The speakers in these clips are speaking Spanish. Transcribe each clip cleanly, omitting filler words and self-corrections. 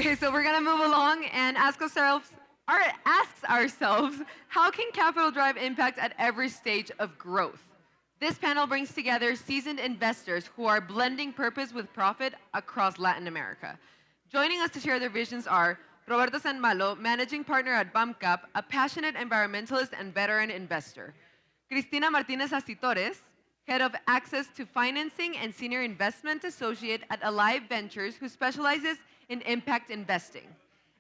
Okay, so we're gonna move along and ask ourselves, how can capital drive impact at every stage of growth? This panel brings together seasoned investors who are blending purpose with profit across Latin America. Joining us to share their visions are Roberto San Malo, managing partner at BAMCAP, a passionate environmentalist and veteran investor. Cristina Martinez Asitores, head of access to financing and senior investment associate at Alive Ventures, who specializes in impact investing.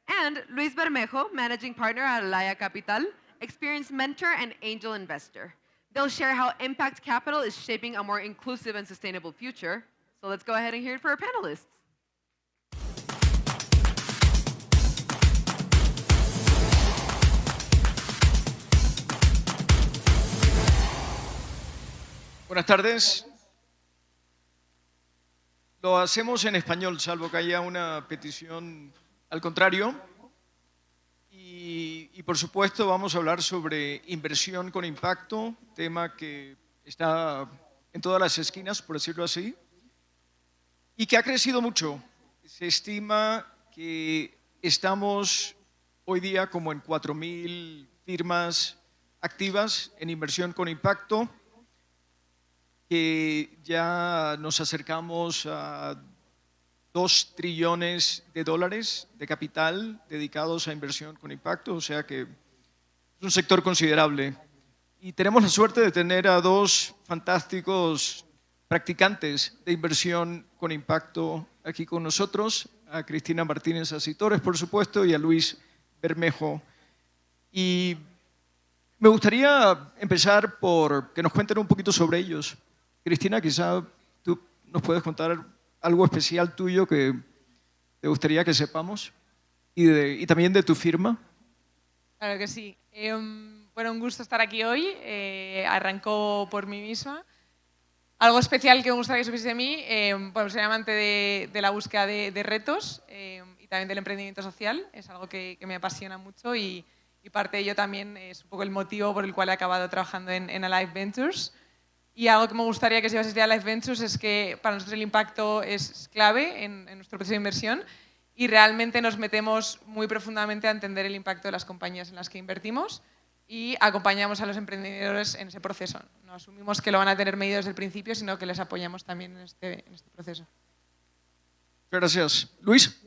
And Luis Bermejo, managing partner at Alaya Capital, experienced mentor and angel investor. They'll share how impact capital is shaping a more inclusive and sustainable future. So let's go ahead and hear it for our panelists. Buenas tardes. Lo hacemos en español, salvo que haya una petición al contrario. Y por supuesto vamos a hablar sobre inversión con impacto, tema que está en todas las esquinas, por decirlo así, y que ha crecido mucho. Se estima que estamos hoy día como en 4.000 firmas activas en inversión con impacto, que ya nos acercamos a 2 trillones de dólares de capital dedicados a inversión con impacto, o sea que es un sector considerable. Y tenemos la suerte de tener a 2 fantásticos practicantes de inversión con impacto aquí con nosotros, a Cristina Martínez Asitores, por supuesto, y a Luis Bermejo. Y me gustaría empezar por que nos cuenten un poquito sobre ellos. Cristina, quizá tú nos puedes contar algo especial tuyo que te gustaría que sepamos y también de tu firma. Claro que sí. Bueno, un gusto estar aquí hoy. Arrancó por mí misma. Algo especial que me gustaría que supiese de mí, bueno, soy amante de la búsqueda de retos y también del emprendimiento social. Es algo que me apasiona mucho y parte de ello también es un poco el motivo por el cual he acabado trabajando en Alive Ventures. Y algo que me gustaría que se llevase de Alive Ventures es que para nosotros el impacto es clave en nuestro proceso de inversión y realmente nos metemos muy profundamente a entender el impacto de las compañías en las que invertimos y acompañamos a los emprendedores en ese proceso. No asumimos que lo van a tener medido desde el principio, sino que les apoyamos también en este proceso. Gracias. Luis.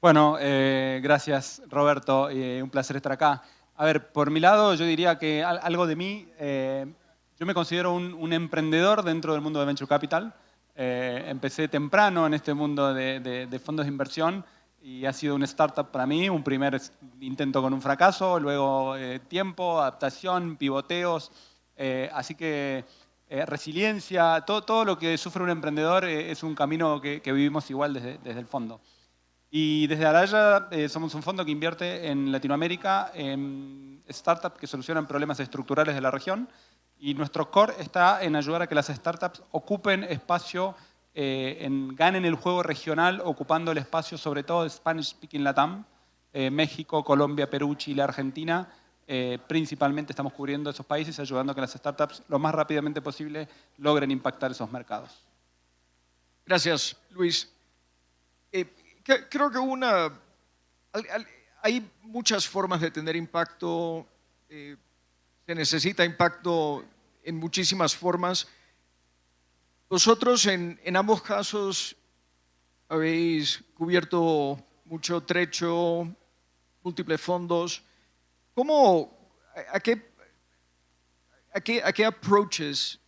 Bueno, gracias Roberto, un placer estar acá. A ver, por mi lado yo diría que algo de mí, yo me considero un emprendedor dentro del mundo de Venture Capital. Empecé temprano en este mundo de fondos de inversión y ha sido un startup para mí, un primer intento con un fracaso, luego tiempo, adaptación, pivoteos, así que resiliencia, todo lo que sufre un emprendedor es un camino que vivimos igual desde el fondo. Y desde Alaya somos un fondo que invierte en Latinoamérica en startups que solucionan problemas estructurales de la región y nuestro core está en ayudar a que las startups ocupen espacio, ganen el juego regional ocupando el espacio sobre todo de Spanish Speaking Latam, México, Colombia, Perú, Chile, Argentina. Principalmente estamos cubriendo esos países ayudando a que las startups lo más rápidamente posible logren impactar esos mercados. Gracias, Luis. Creo que hay muchas formas de tener impacto, se necesita impacto en muchísimas formas. Vosotros en ambos casos habéis cubierto mucho trecho, múltiples fondos. ¿A qué approaches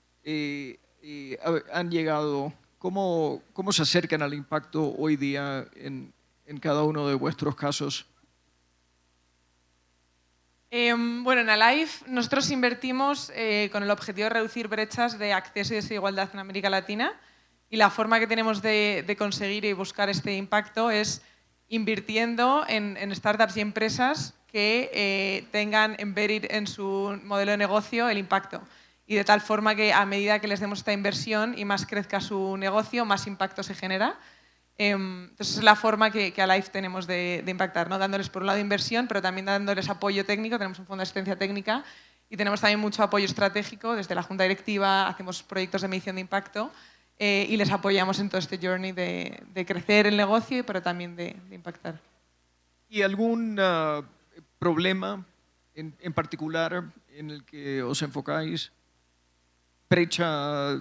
han llegado? ¿Cómo se acercan al impacto hoy día en cada uno de vuestros casos? Bueno, en Alive nosotros invertimos con el objetivo de reducir brechas de acceso y desigualdad en América Latina y la forma que tenemos de conseguir y buscar este impacto es invirtiendo en startups y empresas que tengan embedded en su modelo de negocio el impacto. Y de tal forma que a medida que les demos esta inversión y más crezca su negocio, más impacto se genera. Entonces es la forma que Alive tenemos de impactar, ¿no? Dándoles por un lado inversión, pero también dándoles apoyo técnico. Tenemos un fondo de asistencia técnica y tenemos también mucho apoyo estratégico. Desde la junta directiva hacemos proyectos de medición de impacto y les apoyamos en todo este journey de crecer el negocio, pero también de impactar. ¿Y algún problema en particular en el que os enfocáis? Brecha de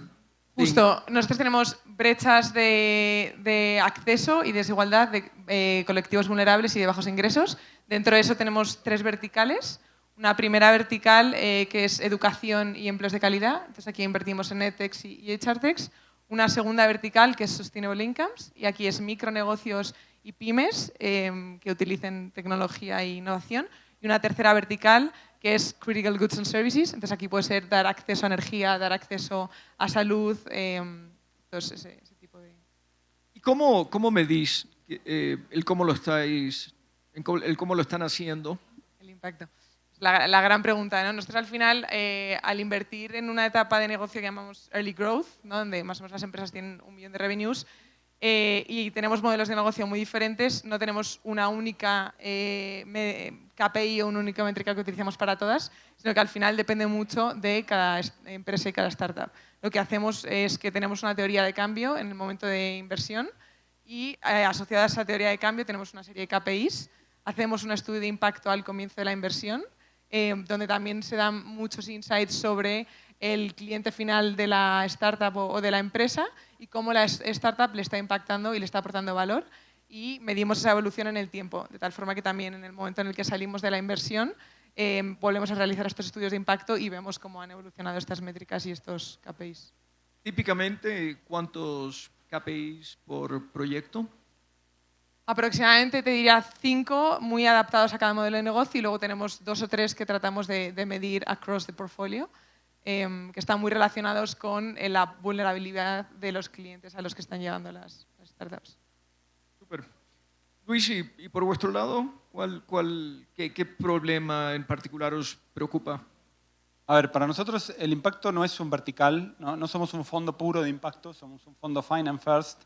Justo, nosotros tenemos brechas de acceso y desigualdad de colectivos vulnerables y de bajos ingresos. Dentro de eso tenemos 3 verticales. Una primera vertical que es educación y empleos de calidad. Entonces aquí invertimos en EdTechs y HRTechs. Una segunda vertical que es Sustainable Incomes y aquí es micronegocios y pymes que utilicen tecnología e innovación. Y una tercera vertical que es Critical Goods and Services. Entonces aquí puede ser dar acceso a energía, dar acceso a salud, entonces ese tipo de... ¿Y cómo medís el cómo lo estáis, el cómo lo están haciendo? El impacto. La gran pregunta, ¿no? Nosotros al final, al invertir en una etapa de negocio que llamamos Early Growth, ¿no? Donde más o menos las empresas tienen 1 millón de revenues, y tenemos modelos de negocio muy diferentes, no tenemos una única KPI o una única métrica que utilicemos para todas, sino que al final depende mucho de cada empresa y cada startup. Lo que hacemos es que tenemos una teoría de cambio en el momento de inversión y asociada a esa teoría de cambio tenemos una serie de KPIs, hacemos un estudio de impacto al comienzo de la inversión, donde también se dan muchos insights sobre el cliente final de la startup o de la empresa y cómo la startup le está impactando y le está aportando valor, y medimos esa evolución en el tiempo, de tal forma que también en el momento en el que salimos de la inversión volvemos a realizar estos estudios de impacto y vemos cómo han evolucionado estas métricas y estos KPIs. Típicamente, ¿cuántos KPIs por proyecto? Aproximadamente te diría 5 muy adaptados a cada modelo de negocio y luego tenemos 2 o 3 que tratamos de medir across the portfolio, que están muy relacionados con la vulnerabilidad de los clientes a los que están llegando las startups. Súper. Luis, y por vuestro lado, qué problema en particular os preocupa? A ver, para nosotros el impacto no es un vertical, no somos un fondo puro de impacto, somos un fondo Finance First,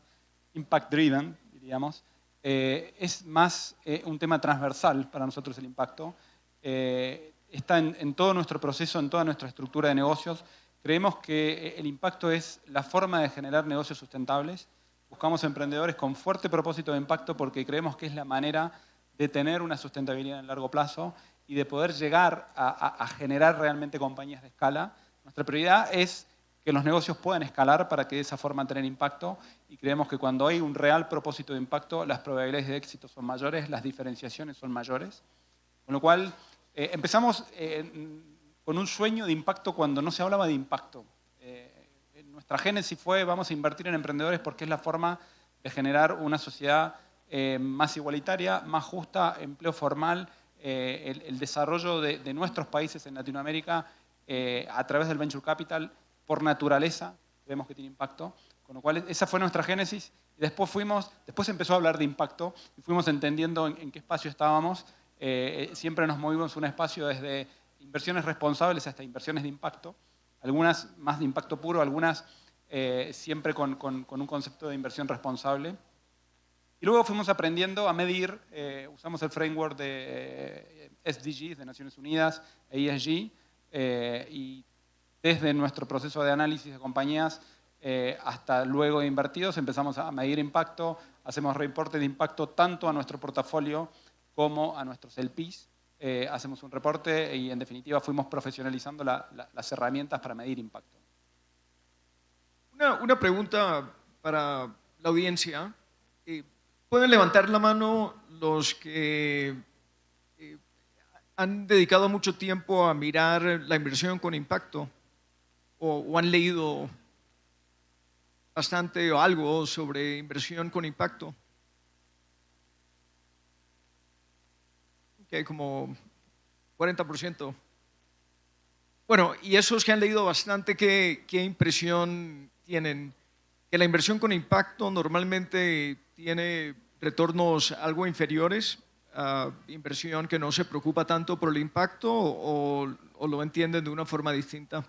Impact Driven, diríamos. Es más un tema transversal para nosotros el impacto. Está en todo nuestro proceso, en toda nuestra estructura de negocios. Creemos que el impacto es la forma de generar negocios sustentables. Buscamos emprendedores con fuerte propósito de impacto porque creemos que es la manera de tener una sustentabilidad en largo plazo y de poder llegar a generar realmente compañías de escala. Nuestra prioridad es que los negocios puedan escalar para que de esa forma tengan impacto, y creemos que cuando hay un real propósito de impacto, las probabilidades de éxito son mayores, las diferenciaciones son mayores. Con lo cual, empezamos con un sueño de impacto cuando no se hablaba de impacto. Nuestra génesis fue: vamos a invertir en emprendedores porque es la forma de generar una sociedad más igualitaria, más justa, empleo formal, el desarrollo de nuestros países en Latinoamérica a través del venture capital, por naturaleza, vemos que tiene impacto. Con lo cual, esa fue nuestra génesis. Y después empezó a hablar de impacto y fuimos entendiendo en qué espacio estábamos. Siempre nos movimos un espacio desde inversiones responsables hasta inversiones de impacto. Algunas más de impacto puro, algunas siempre con un concepto de inversión responsable. Y luego fuimos aprendiendo a medir, usamos el framework de SDGs, de Naciones Unidas, e ESG, y desde nuestro proceso de análisis de compañías hasta luego de invertidos empezamos a medir impacto, hacemos reportes de impacto tanto a nuestro portafolio como a nuestros LPs. Hacemos un reporte y en definitiva fuimos profesionalizando las herramientas para medir impacto. Una pregunta para la audiencia. ¿Pueden levantar la mano los que han dedicado mucho tiempo a mirar la inversión con impacto o han leído bastante o algo sobre inversión con impacto? Que hay como 40%. Bueno, y esos que han leído bastante, ¿qué impresión tienen? Que la inversión con impacto normalmente tiene retornos algo inferiores a inversión que no se preocupa tanto por el impacto, o lo entienden de una forma distinta.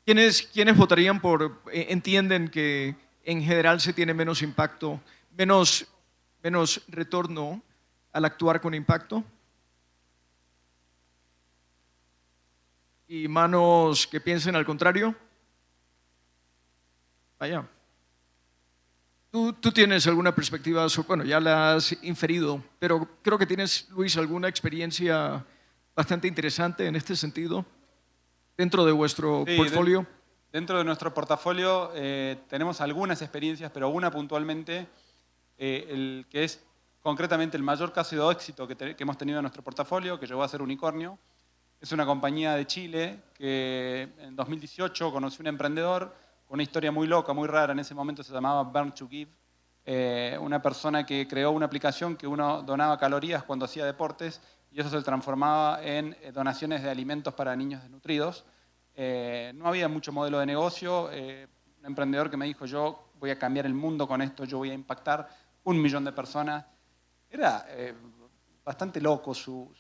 ¿Quiénes votarían entienden que en general se tiene menos impacto, menos retorno al actuar con impacto? ¿Y manos que piensen al contrario? Vaya, Tú tienes alguna perspectiva, bueno, ya la has inferido, pero creo que tienes, Luis, alguna experiencia bastante interesante en este sentido dentro de vuestro Sí, portfolio. dentro de nuestro portafolio tenemos algunas experiencias, pero una puntualmente, el que es concretamente el mayor caso de éxito que hemos tenido en nuestro portafolio, que llegó a ser Unicornio. Es una compañía de Chile que en 2018 conoció un emprendedor con una historia muy loca, muy rara. En ese momento se llamaba Burn to Give. Una persona que creó una aplicación que uno donaba calorías cuando hacía deportes y eso se transformaba en donaciones de alimentos para niños desnutridos. No había mucho modelo de negocio. Un emprendedor que me dijo, yo voy a cambiar el mundo con esto, yo voy a impactar 1 millón de personas. Era bastante loco su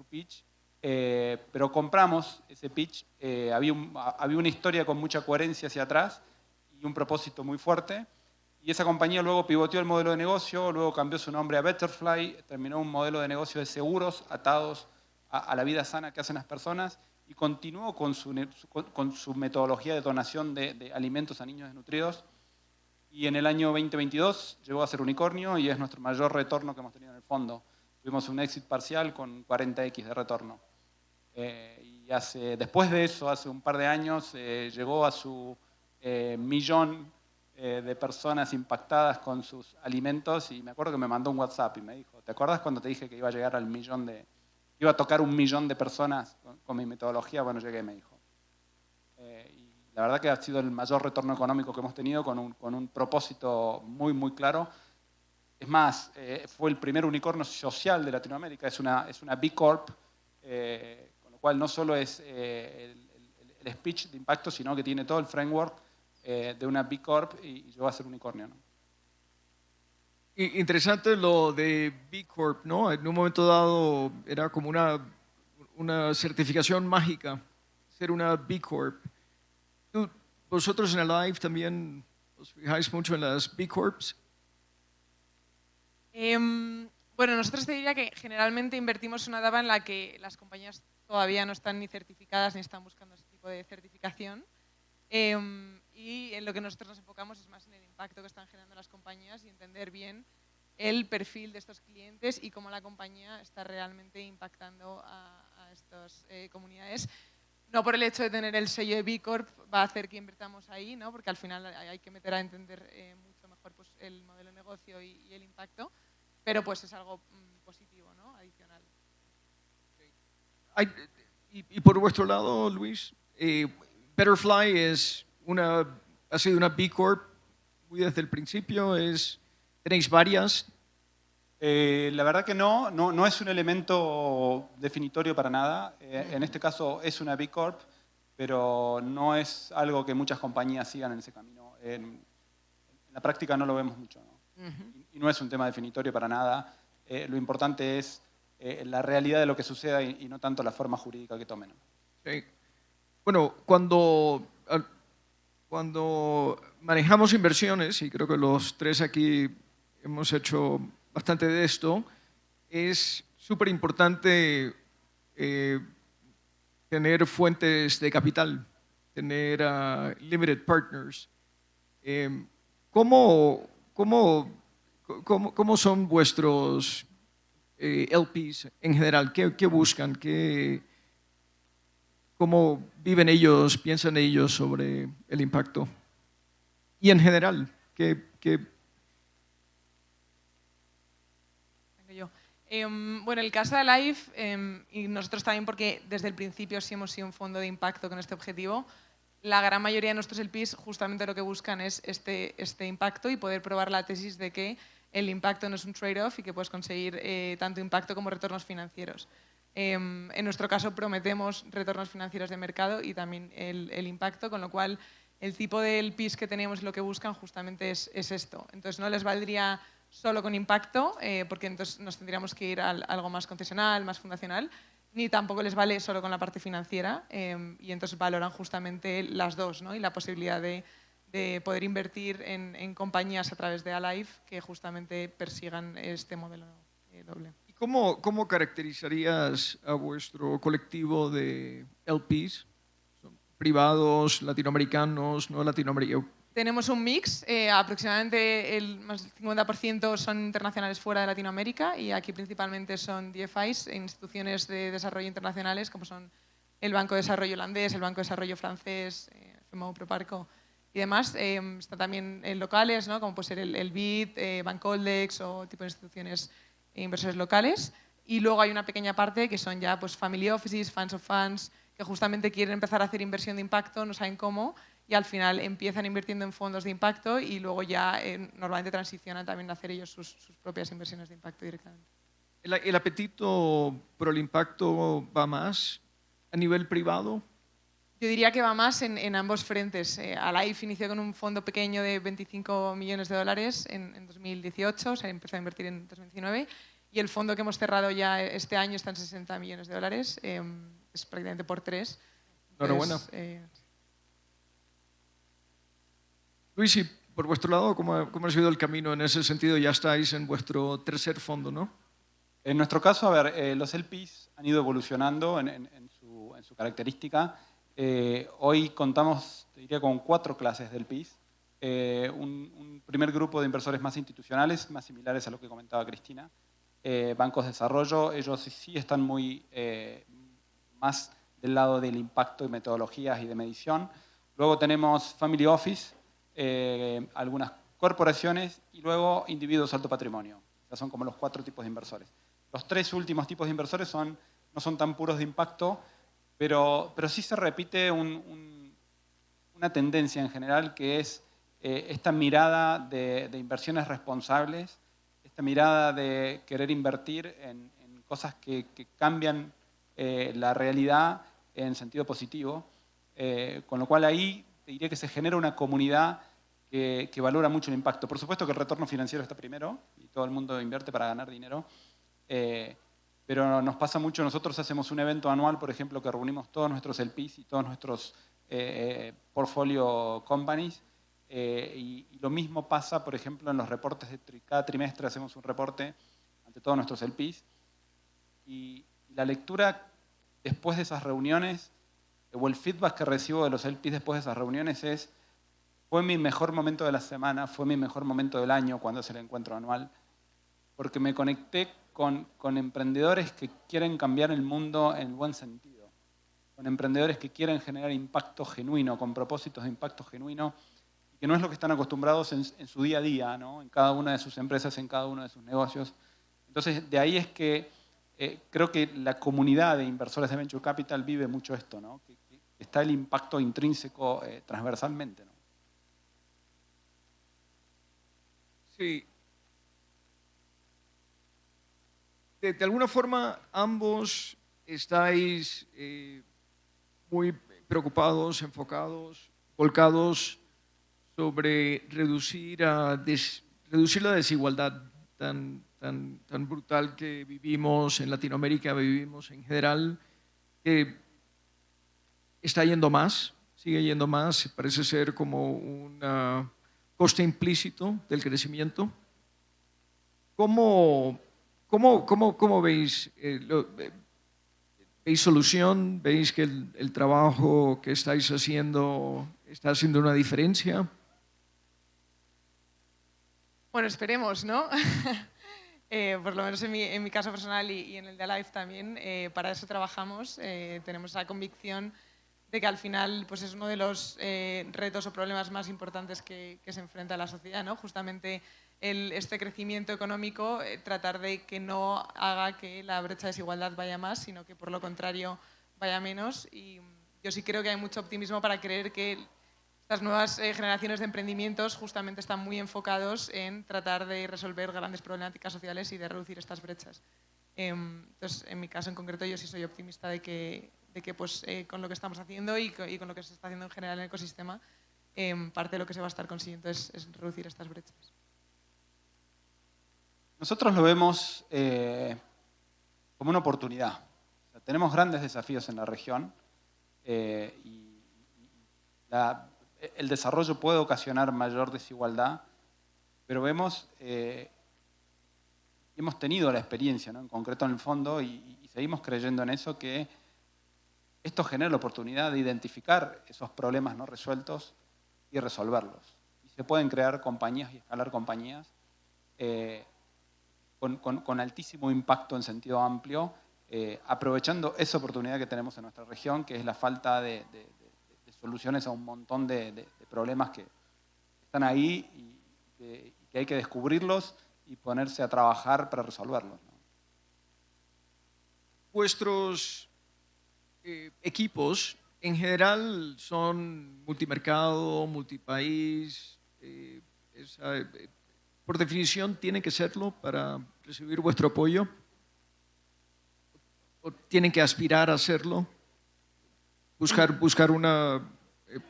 pitch. Pero compramos ese pitch, había una historia con mucha coherencia hacia atrás y un propósito muy fuerte. Y esa compañía luego pivoteó el modelo de negocio, luego cambió su nombre a Betterfly, terminó un modelo de negocio de seguros atados a la vida sana que hacen las personas y continuó con su metodología de donación de alimentos a niños desnutridos. Y en el año 2022 llegó a ser Unicornio y es nuestro mayor retorno que hemos tenido en el fondo. Tuvimos un exit parcial con 40x de retorno. Y después de eso, hace un par de años, llegó a su millón de personas impactadas con sus alimentos y me acuerdo que me mandó un WhatsApp y me dijo, ¿te acuerdas cuando te dije que iba a llegar al millón iba a tocar 1 millón de personas con mi metodología? Bueno, llegué, me dijo. Y la verdad que ha sido el mayor retorno económico que hemos tenido con un propósito muy, muy claro. Es más, fue el primer unicornio social de Latinoamérica, es una B Corp, con lo cual no solo es el speech de impacto, sino que tiene todo el framework de una B Corp y llegó a ser unicornio, ¿no? Interesante lo de B Corp, ¿no? En un momento dado era como una certificación mágica, ser una B Corp. ¿Vosotros en el live también os fijáis mucho en las B Corps? Bueno, nosotros te diría que generalmente invertimos en una etapa en la que las compañías todavía no están ni certificadas ni están buscando ese tipo de certificación. Y en lo que nosotros nos enfocamos es más en el impacto que están generando las compañías y entender bien el perfil de estos clientes y cómo la compañía está realmente impactando a estas comunidades. No por el hecho de tener el sello de B Corp va a hacer que invertamos ahí, ¿no? Porque al final hay que meter a entender mucho mejor pues, el modelo de negocio y el impacto, pero pues es algo positivo, ¿no? Adicional. Y por vuestro lado, Luis, Betterfly ha sido una B Corp muy desde el principio, tenéis varias. La verdad que no es un elemento definitorio para nada. En este caso es una B Corp, pero no es algo que muchas compañías sigan en ese camino. En la práctica no lo vemos mucho, ¿no? Y no es un tema definitorio para nada. Lo importante es la realidad de lo que suceda y no tanto la forma jurídica que tomen. Sí. Bueno, cuando manejamos inversiones, y creo que los tres aquí hemos hecho bastante de esto, es súper importante tener fuentes de capital, tener limited partners. ¿Cómo son vuestros LPs en general? ¿Qué buscan? ¿Cómo viven ellos, piensan ellos sobre el impacto? Y en general, Bueno, el caso de Life, y nosotros también porque desde el principio sí hemos sido un fondo de impacto con este objetivo, la gran mayoría de nuestros LPs justamente lo que buscan es este impacto y poder probar la tesis de que el impacto no es un trade-off y que puedes conseguir tanto impacto como retornos financieros. En nuestro caso prometemos retornos financieros de mercado y también el impacto, con lo cual el tipo de LPs que tenemos lo que buscan justamente es esto. Entonces no les valdría solo con impacto, porque entonces nos tendríamos que ir a algo más concesional, más fundacional, ni tampoco les vale solo con la parte financiera, y entonces valoran justamente las dos, ¿no? Y la posibilidad de poder invertir en compañías a través de Alive que justamente persigan este modelo doble. ¿Y cómo caracterizarías a vuestro colectivo de LPs? privados, latinoamericanos, no latinoamericanos? Tenemos un mix, aproximadamente más del 50% son internacionales fuera de Latinoamérica y aquí principalmente son DFIs, instituciones de desarrollo internacionales como son el Banco de Desarrollo holandés, el Banco de Desarrollo francés, FMO, Proparco y demás. Están también locales, ¿no? Como puede ser el BID, Bancoldex o tipo de instituciones inversores locales. Y luego hay una pequeña parte que son ya pues, family offices, funds of funds, que justamente quieren empezar a hacer inversión de impacto, no saben cómo, y al final empiezan invirtiendo en fondos de impacto y luego ya normalmente transicionan también a hacer ellos sus propias inversiones de impacto directamente. ¿El apetito por el impacto va más a nivel privado? Yo diría que va más en ambos frentes. Alive inició con un fondo pequeño de 25 millones de dólares en 2018, se empezó a invertir en 2019, y el fondo que hemos cerrado ya este año está en 60 millones de dólares, es prácticamente por 3. Enhorabuena. Luis, y por vuestro lado, ¿cómo ha sido el camino en ese sentido? Ya estáis en vuestro tercer fondo, ¿no? En nuestro caso, a ver, los LPs han ido evolucionando en su característica. Hoy contamos, te diría, con 4 clases de LPs. Un primer grupo de inversores más institucionales, más similares a lo que comentaba Cristina. Bancos de desarrollo, ellos sí están muy más del lado del impacto y metodologías y de medición. Luego tenemos Family Office, algunas corporaciones y luego individuos alto patrimonio. Estos son como los 4 tipos de inversores. Los 3 últimos tipos de inversores no son tan puros de impacto, pero sí se repite una tendencia en general que es esta mirada de inversiones responsables, esta mirada de querer invertir en cosas que cambian la realidad en sentido positivo, con lo cual ahí te diría que se genera una comunidad que valora mucho el impacto. Por supuesto que el retorno financiero está primero y todo el mundo invierte para ganar dinero, pero nos pasa mucho, nosotros hacemos un evento anual, por ejemplo, que reunimos todos nuestros LPs y todos nuestros portfolio companies, y lo mismo pasa, por ejemplo, en los reportes de cada trimestre hacemos un reporte ante todos nuestros LPs, y la lectura después de esas reuniones, o el feedback que recibo de los LPs después de esas reuniones es: fue mi mejor momento de la semana, fue mi mejor momento del año cuando es el encuentro anual, porque me conecté con emprendedores que quieren cambiar el mundo en el buen sentido, con emprendedores que quieren generar impacto genuino, con propósitos de impacto genuino, y que no es lo que están acostumbrados en su día a día, ¿no? En cada una de sus empresas, en cada uno de sus negocios. Entonces, de ahí es que creo que la comunidad de inversores de Venture Capital vive mucho esto, ¿no? Que está el impacto intrínseco transversalmente, ¿no? Sí. De alguna forma, ambos estáis muy preocupados, enfocados, volcados sobre reducir la desigualdad tan brutal que vivimos en Latinoamérica, vivimos en general, que está yendo más, sigue yendo más, parece ser como un coste implícito del crecimiento. ¿Cómo veis? ¿Veis solución? ¿Veis que el trabajo que estáis haciendo está haciendo una diferencia? Bueno, esperemos, ¿no? Por lo menos en mi caso personal y en el de Alive también, para eso trabajamos. Tenemos esa convicción de que al final pues es uno de los retos o problemas más importantes que se enfrenta a la sociedad, ¿no? Justamente este crecimiento económico, tratar de que no haga que la brecha de desigualdad vaya más, sino que por lo contrario vaya menos. Y yo sí creo que hay mucho optimismo para creer que estas nuevas generaciones de emprendimientos justamente están muy enfocados en tratar de resolver grandes problemáticas sociales y de reducir estas brechas. Entonces, en mi caso en concreto, yo sí soy optimista de que pues, con lo que estamos haciendo y con lo que se está haciendo en general en el ecosistema, parte de lo que se va a estar consiguiendo es reducir estas brechas. Nosotros lo vemos como una oportunidad. O sea, tenemos grandes desafíos en la región y el desarrollo puede ocasionar mayor desigualdad, pero vemos, hemos tenido la experiencia, ¿no? En concreto en el fondo, y seguimos creyendo en eso, que esto genera la oportunidad de identificar esos problemas no resueltos y resolverlos. Y se pueden crear compañías y escalar compañías con altísimo impacto en sentido amplio, aprovechando esa oportunidad que tenemos en nuestra región, que es la falta de soluciones a un montón de problemas que están ahí y que hay que descubrirlos y ponerse a trabajar para resolverlos, ¿no? Vuestros equipos en general son multimercado, multipaís. Por definición, tienen que serlo para recibir vuestro apoyo. ¿O tienen que aspirar a hacerlo? Buscar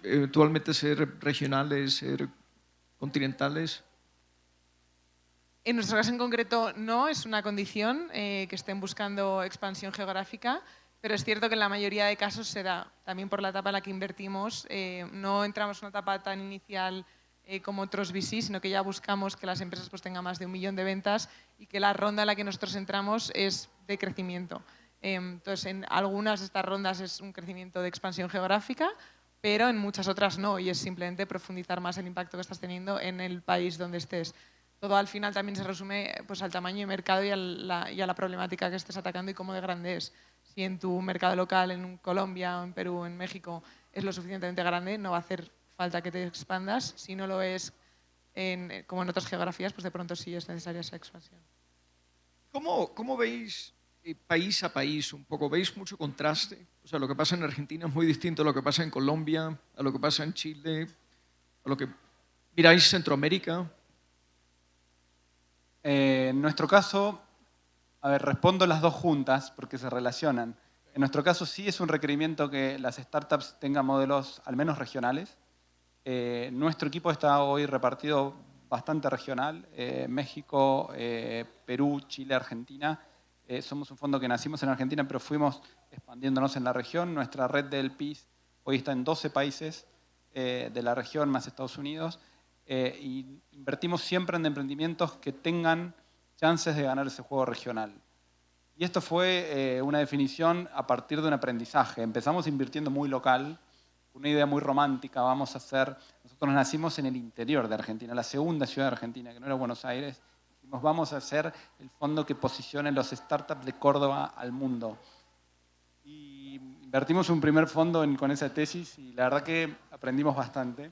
eventualmente ser regionales, ser continentales. En nuestro caso en concreto no, es una condición que estén buscando expansión geográfica, pero es cierto que en la mayoría de casos se da, también por la etapa en la que invertimos. No entramos en una etapa tan inicial como otros VC, sino que ya buscamos que las empresas pues, tengan más de 1 millón de ventas y que la ronda en la que nosotros entramos es de crecimiento. Entonces, en algunas de estas rondas es un crecimiento de expansión geográfica, pero en muchas otras no, y es simplemente profundizar más el impacto que estás teniendo en el país donde estés. Todo al final también se resume pues, al tamaño de mercado y a la problemática que estés atacando y cómo de grande es. Si en tu mercado local, en Colombia, o en Perú, o en México, es lo suficientemente grande, no va a hacer falta que te expandas. Si no lo es, como en otras geografías, pues de pronto sí es necesaria esa expansión. ¿Cómo veis país a país un poco? ¿Veis mucho contraste? O sea, lo que pasa en Argentina es muy distinto a lo que pasa en Colombia, a lo que pasa en Chile, a lo que miráis Centroamérica. En nuestro caso, a ver, respondo las dos juntas porque se relacionan. En nuestro caso sí es un requerimiento que las startups tengan modelos al menos regionales. Nuestro equipo está hoy repartido bastante regional. México, Perú, Chile, Argentina. Somos un fondo que nacimos en Argentina, pero fuimos expandiéndonos en la región. Nuestra red de LPs hoy está en 12 países de la región, más Estados Unidos. Y invertimos siempre en emprendimientos que tengan chances de ganar ese juego regional. Y esto fue una definición a partir de un aprendizaje. Empezamos invirtiendo muy local, una idea muy romántica. Nosotros nacimos en el interior de Argentina, la segunda ciudad de Argentina, que no era Buenos Aires. Dijimos, vamos a hacer el fondo que posicione los startups de Córdoba al mundo. Y invertimos un primer fondo con esa tesis y la verdad que aprendimos bastante.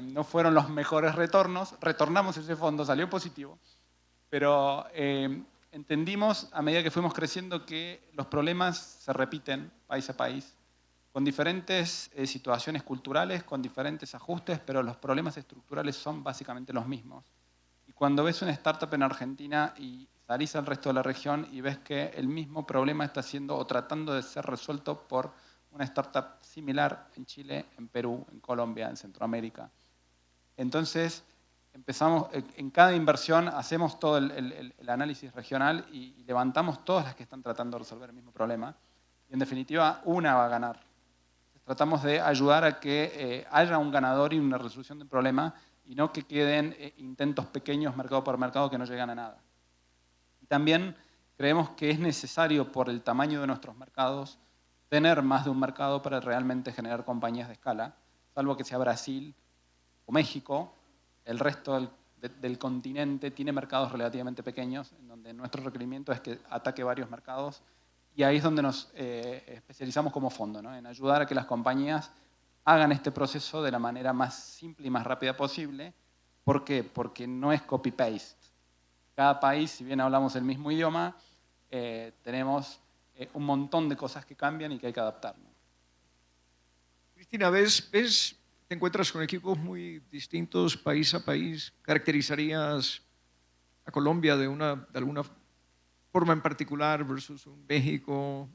No fueron los mejores retornos, retornamos ese fondo, salió positivo, pero entendimos a medida que fuimos creciendo que los problemas se repiten país a país, con diferentes situaciones culturales, con diferentes ajustes, pero los problemas estructurales son básicamente los mismos. Y cuando ves una startup en Argentina y salís al resto de la región y ves que el mismo problema está siendo o tratando de ser resuelto por una startup similar en Chile, en Perú, en Colombia, en Centroamérica. Entonces, empezamos, en cada inversión hacemos todo el análisis regional y levantamos todas las que están tratando de resolver el mismo problema. Y en definitiva, una va a ganar. Entonces, tratamos de ayudar a que haya un ganador y una resolución del problema y no que queden intentos pequeños mercado por mercado que no llegan a nada. Y también creemos que es necesario, por el tamaño de nuestros mercados, tener más de un mercado para realmente generar compañías de escala, salvo que sea Brasil o México. El resto del continente tiene mercados relativamente pequeños, en donde nuestro requerimiento es que ataque varios mercados, y ahí es donde nos especializamos como fondo, ¿no? En ayudar a que las compañías hagan este proceso de la manera más simple y más rápida posible. ¿Por qué? Porque no es copy-paste. Cada país, si bien hablamos el mismo idioma, tenemos un montón de cosas que cambian y que hay que adaptar, ¿no? Cristina, te encuentras con equipos muy distintos país a país. ¿Caracterizarías a Colombia de alguna forma en particular versus un México?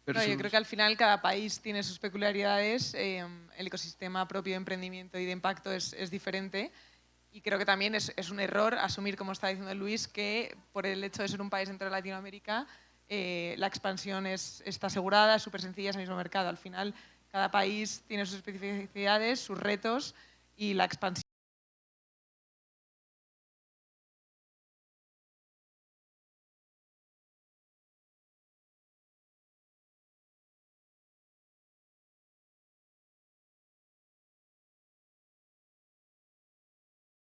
No, yo creo que al final cada país tiene sus peculiaridades, el ecosistema propio de emprendimiento y de impacto es diferente. Y creo que también es un error asumir, como está diciendo Luis, que por el hecho de ser un país dentro de Latinoamérica, la expansión está asegurada, es súper sencilla, es el mismo mercado. Al final, cada país tiene sus especificidades, sus retos, y la expansión